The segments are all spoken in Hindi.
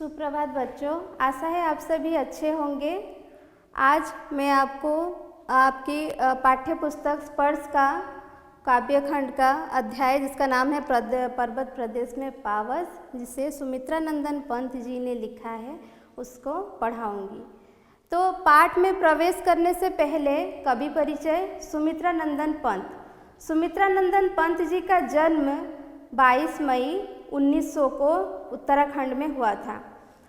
सुप्रभात बच्चों, आशा है आप सभी अच्छे होंगे। आज मैं आपको आपकी पाठ्य पुस्तक स्पर्श का काव्य खंड का अध्याय जिसका नाम है पर्वत प्रदेश में पावस, जिसे सुमित्रा नंदन पंत जी ने लिखा है, उसको पढ़ाऊंगी। तो पाठ में प्रवेश करने से पहले कवि परिचय। सुमित्रा नंदन पंत। सुमित्रा नंदन पंत जी का जन्म 22 मई 1900 को उत्तराखंड में हुआ था।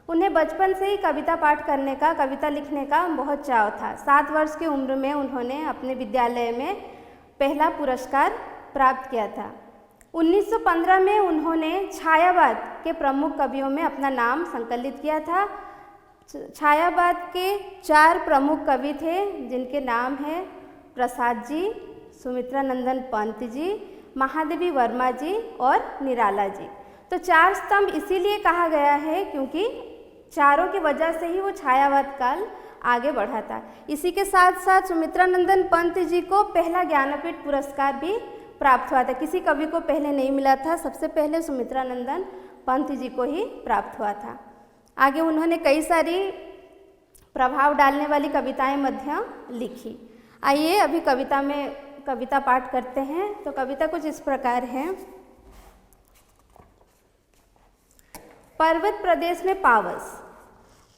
उन्हें बचपन से ही कविता पाठ करने का, कविता लिखने का बहुत चाव था। 7 वर्ष की उम्र में उन्होंने अपने विद्यालय में पहला पुरस्कार प्राप्त किया था। 1915 में उन्होंने छायावाद के प्रमुख कवियों में अपना नाम संकलित किया था। छायावाद के 4 प्रमुख कवि थे, जिनके नाम हैं प्रसाद जी, सुमित्रा नंदन पंत जी, महादेवी वर्मा जी और निराला जी। तो 4 स्तंभ इसीलिए कहा गया है क्योंकि चारों की वजह से ही वो छायावाद काल आगे बढ़ा था। इसी के साथ साथ सुमित्रा नंदन पंत जी को पहला ज्ञानपीठ पुरस्कार भी प्राप्त हुआ था। किसी कवि को पहले नहीं मिला था, सबसे पहले सुमित्रा नंदन पंत जी को ही प्राप्त हुआ था। आगे उन्होंने कई सारी प्रभाव डालने वाली कविताएं मध्य लिखी। आइए अभी कविता पाठ करते हैं। तो कविता कुछ इस प्रकार है। पर्वत प्रदेश में पावस।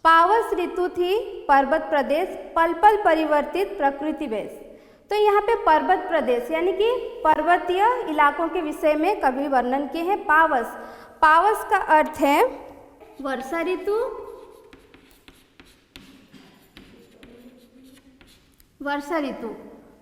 पावस ऋतु थी पर्वत प्रदेश, पल पल परिवर्तित प्रकृति वेश। तो यहाँ पे पर्वत प्रदेश यानी कि पर्वतीय इलाकों के विषय में कवि वर्णन किए हैं। पावस, पावस का अर्थ है वर्षा ऋतु, वर्षा ऋतु।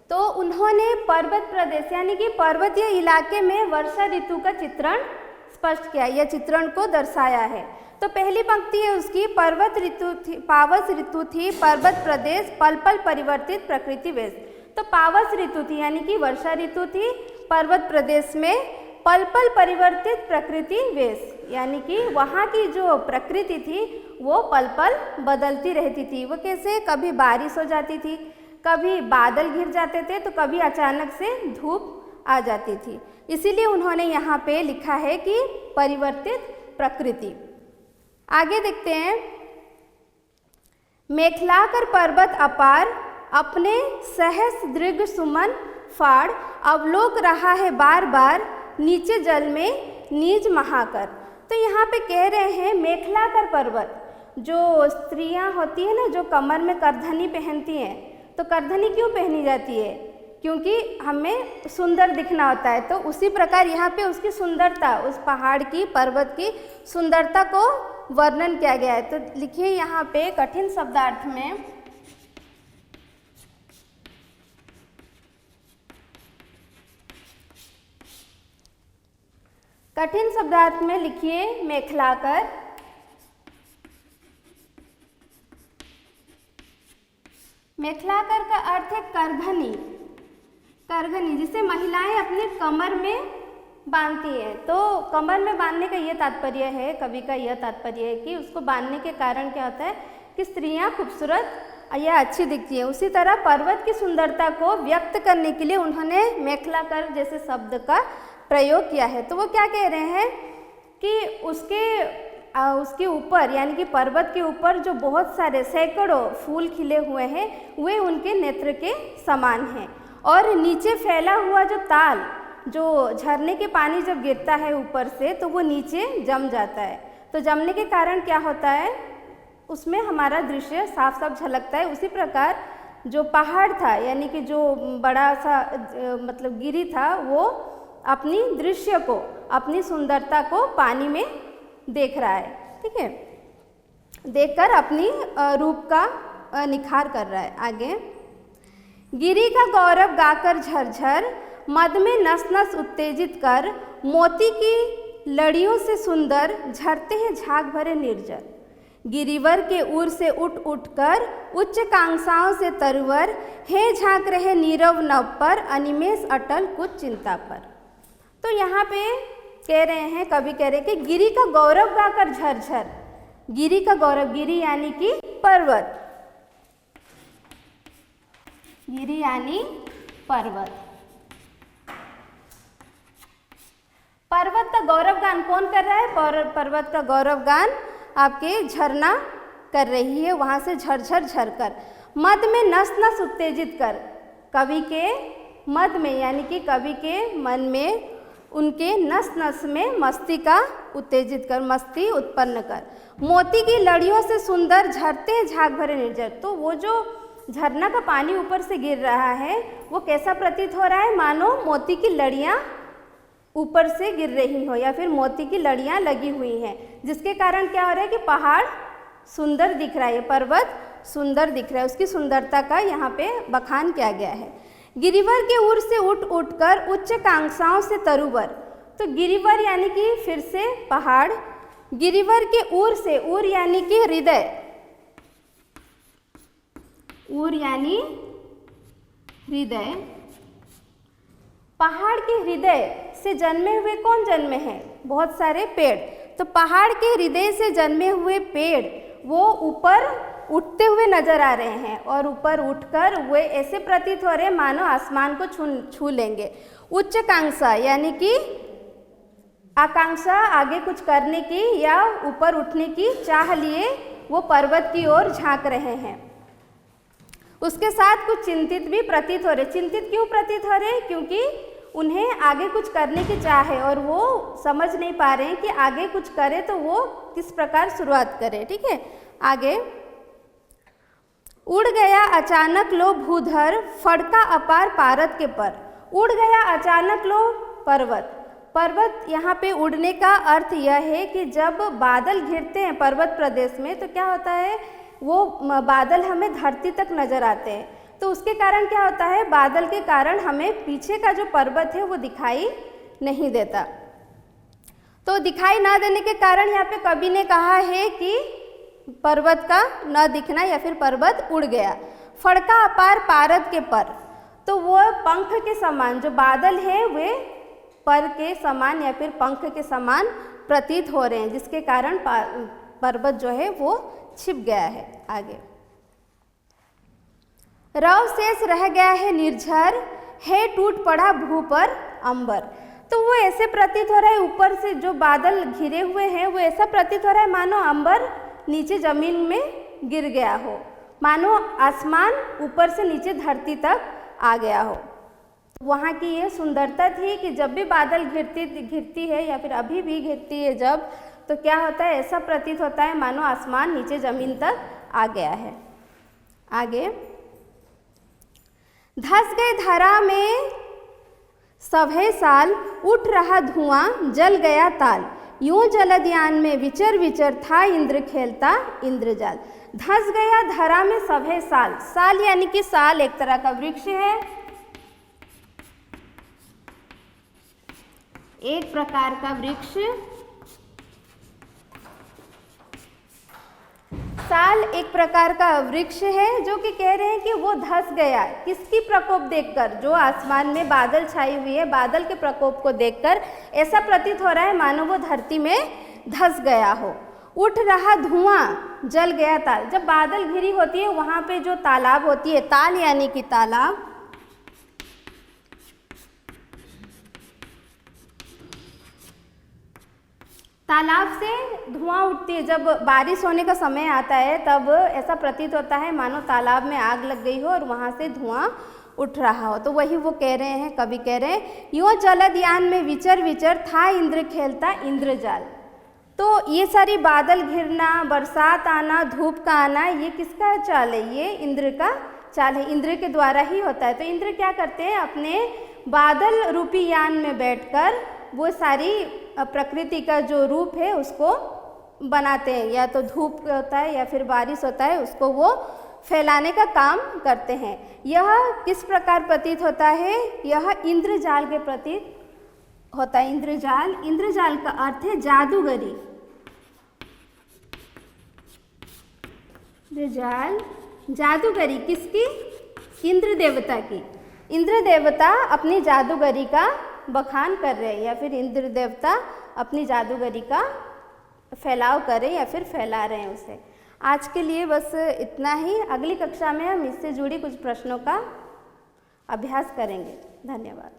तो उन्होंने पर्वत प्रदेश यानी कि पर्वतीय इलाके में वर्षा ऋतु का चित्रण स्पष्ट किया, यह चित्रण को दर्शाया है। तो पहली पंक्ति है उसकी, पर्वत ऋतु थी, पावस ऋतु थी पर्वत प्रदेश, पल पल परिवर्तित प्रकृति वेश। तो पावस ऋतु थी यानी कि वर्षा ऋतु थी पर्वत प्रदेश में, पल पल परिवर्तित प्रकृति वेश यानी कि वहाँ की जो प्रकृति थी वो पल पल बदलती रहती थी। वो कैसे, कभी बारिश हो जाती थी, कभी बादल घिर जाते थे, तो कभी अचानक से धूप आ जाती थी। इसीलिए उन्होंने यहाँ पे लिखा है कि परिवर्तित प्रकृति। आगे देखते हैं। मेखलाकर पर्वत अपार, अपने सहस दृग सुमन फाड़, अवलोक रहा है बार बार, नीचे जल में नीज महाकर। तो यहाँ पे कह रहे हैं मेखलाकर पर्वत, जो स्त्रियां होती है ना, जो कमर में करधनी पहनती हैं, तो करधनी क्यों पहनी जाती है? क्योंकि हमें सुंदर दिखना होता है। तो उसी प्रकार यहाँ पे उसकी सुंदरता, उस पहाड़ की, पर्वत की सुंदरता को वर्णन किया गया है। तो लिखिए यहाँ पे कठिन शब्दार्थ में, कठिन शब्दार्थ में लिखिए मेखलाकर। मेखलाकर का अर्थ है करघनी, करघनी जिसे महिलाएं अपने कमर में बांधती हैं। तो कमर में बांधने का ये तात्पर्य है, कवि का यह तात्पर्य है कि उसको बांधने के कारण क्या होता है कि स्त्रियां खूबसूरत या अच्छी दिखती हैं। उसी तरह पर्वत की सुंदरता को व्यक्त करने के लिए उन्होंने मेखलाकर जैसे शब्द का प्रयोग किया है। तो वो क्या कह रहे हैं कि उसके ऊपर यानी कि पर्वत के ऊपर जो बहुत सारे सैकड़ों फूल खिले हुए हैं, वे उनके नेत्र के समान हैं। और नीचे फैला हुआ जो ताल, जो झरने के पानी जब गिरता है ऊपर से, तो वो नीचे जम जाता है। तो जमने के कारण क्या होता है, उसमें हमारा दृश्य साफ साफ झलकता है। उसी प्रकार जो पहाड़ था यानी कि जो बड़ा सा मतलब गिरी था, वो अपनी दृश्य को, अपनी सुंदरता को पानी में देख रहा है, ठीक है, देखकर अपनी रूप का निखार कर रहा है। आगे, गिरी का गौरव गाकर झरझर, मद में नस नस उत्तेजित कर, मोती की लड़ियों से सुंदर झरते हैं झाग भरे निर्जर। गिरिवर के उर से उठ उठ कर, उच्च कांक्षाओं से तरवर, हे झांक रहे नीरव नव पर, अनिमेष अटल कुछ चिंता पर। तो यहाँ पे कह रहे हैं, कवि कह रहे हैं कि गिरी का गौरव गाकर झरझर। गिरी का गौरव, गिरी यानी कि पर्वत, गिरी यानी पर्वत। पर्वत का गौरव गान कौन कर रहा है? पर्वत का गौरव गान आपके झरना कर रही है, वहाँ से झरझर झरकर। मद में नस नस उत्तेजित कर, कवि के मद में यानी कि कवि के मन में, उनके नस नस में मस्ती का उत्तेजित कर, मस्ती उत्पन्न कर। मोती की लड़ियों से सुंदर झरते झाग भरे निर्जर, तो वो जो झरना का पानी ऊपर से गिर रहा है वो कैसा प्रतीत हो रहा है, मानो मोती की लड़ियाँ ऊपर से गिर रही हो या फिर मोती की लड़ियाँ लगी हुई हैं, जिसके कारण क्या हो रहा है कि पहाड़ सुंदर दिख रहा है, पर्वत सुंदर दिख रहा है, उसकी सुंदरता का यहाँ पे बखान किया गया है। गिरिवर के उर से उठ उठकर उच्च कांक्षाओं से तरुवर, तो गिरिवर यानी कि फिर से पहाड़, गिरिवर के उर से, उर यानी कि हृदय, उर यानी हृदय, पहाड़ के हृदय से जन्मे हुए कौन जन्मे हैं, बहुत सारे पेड़, तो पहाड़ के हृदय से जन्मे हुए पेड़ वो ऊपर उठते हुए नजर आ रहे हैं और ऊपर उठकर वे ऐसे प्रतीत हो रहे हैं मानो आसमान को छू लेंगे। उच्चाकांक्षा यानी कि आकांक्षा, आगे कुछ करने की या ऊपर उठने की चाह लिए वो पर्वत की ओर झांक रहे हैं। उसके साथ कुछ चिंतित भी प्रतीत हो रहे। चिंतित क्यों प्रतीत हो रहे? क्योंकि उन्हें आगे कुछ करने की चाह है और वो समझ नहीं पा रहे हैं कि आगे कुछ करे तो वो किस प्रकार शुरुआत करे। ठीक है, आगे। उड़ गया अचानक लो भूधर, फड़का अपार पारद के पर। उड़ गया अचानक लो पर्वत। पर्वत यहाँ पे उड़ने का अर्थ यह है कि जब बादल घिरते हैं पर्वत प्रदेश में तो क्या होता है, वो बादल हमें धरती तक नजर आते हैं, तो उसके कारण क्या होता है, बादल के कारण हमें पीछे का जो पर्वत है वो दिखाई नहीं देता। तो दिखाई ना देने के कारण यहाँ पे कवि ने कहा है कि पर्वत का न दिखना या फिर पर्वत उड़ गया। फड़का अपार पारद के पर, तो वो पंख के समान, जो बादल है वे पर के समान या फिर पंख के समान प्रतीत हो रहे हैं, जिसके कारण पर्वत जो है वो छिप गया है। आगे। रव शेष रह गया है निर्झर, है टूट पड़ा भू पर अंबर। तो वो ऐसे प्रतीत हो रहा है, ऊपर से जो बादल घिरे हुए हैं वो ऐसा प्रतीत हो रहा है मानो अंबर नीचे जमीन में गिर गया हो, मानो आसमान ऊपर से नीचे धरती तक आ गया हो। वहाँ की ये सुंदरता थी कि जब भी बादल घिरती है या फिर अभी भी घिरती है जब, तो क्या होता है, ऐसा प्रतीत होता है मानो आसमान नीचे जमीन तक आ गया है। आगे। धस गए धरा में सभे साल, उठ रहा धुआं जल गया ताल। यूं जलदयान में विचर विचर था इंद्र खेलता इंद्रजाल। धस गया धरा में सभे साल। साल यानी कि साल एक तरह का वृक्ष है, एक प्रकार का वृक्ष। साल एक प्रकार का वृक्ष है जो कि कह रहे हैं कि वो धस गया। किसकी प्रकोप देखकर? जो आसमान में बादल छाई हुई है, बादल के प्रकोप को देखकर ऐसा प्रतीत हो रहा है मानो वो धरती में धस गया हो। उठ रहा धुआं जल गया ताल। जब बादल घिरी होती है वहाँ पे जो तालाब होती है, ताल यानी कि तालाब, तालाब से धुआं उठती है। जब बारिश होने का समय आता है तब ऐसा प्रतीत होता है मानो तालाब में आग लग गई हो और वहाँ से धुआं उठ रहा हो। तो वही वो कह रहे हैं, कवि कह रहे हैं, यूँ जलदयान में विचर विचर था इंद्र खेलता इंद्रजाल। तो ये सारी बादल घिरना, बरसात आना, धूप का आना, ये किसका चाल है? ये इंद्र का चाल है, इंद्र के द्वारा ही होता है। तो इंद्र क्या करते हैं, अपने बादल रूपी यान में बैठकर वो सारी प्रकृति का जो रूप है उसको बनाते हैं, या तो धूप होता है या फिर बारिश होता है, उसको वो फैलाने का काम करते हैं। यह किस प्रकार प्रतीत होता है? यह इंद्रजाल के प्रतीत होता है। इंद्रजाल, इंद्रजाल का अर्थ है जादूगरी। इंद्रजाल जादूगरी किसकी? इंद्र देवता की। इंद्र देवता अपनी जादूगरी का बखान कर रहे हैं या फिर इंद्र देवता अपनी जादूगरी का फैलाव कर रहे हैं या फिर फैला रहे हैं उसे। आज के लिए बस इतना ही। अगली कक्षा में हम इससे जुड़ी कुछ प्रश्नों का अभ्यास करेंगे। धन्यवाद।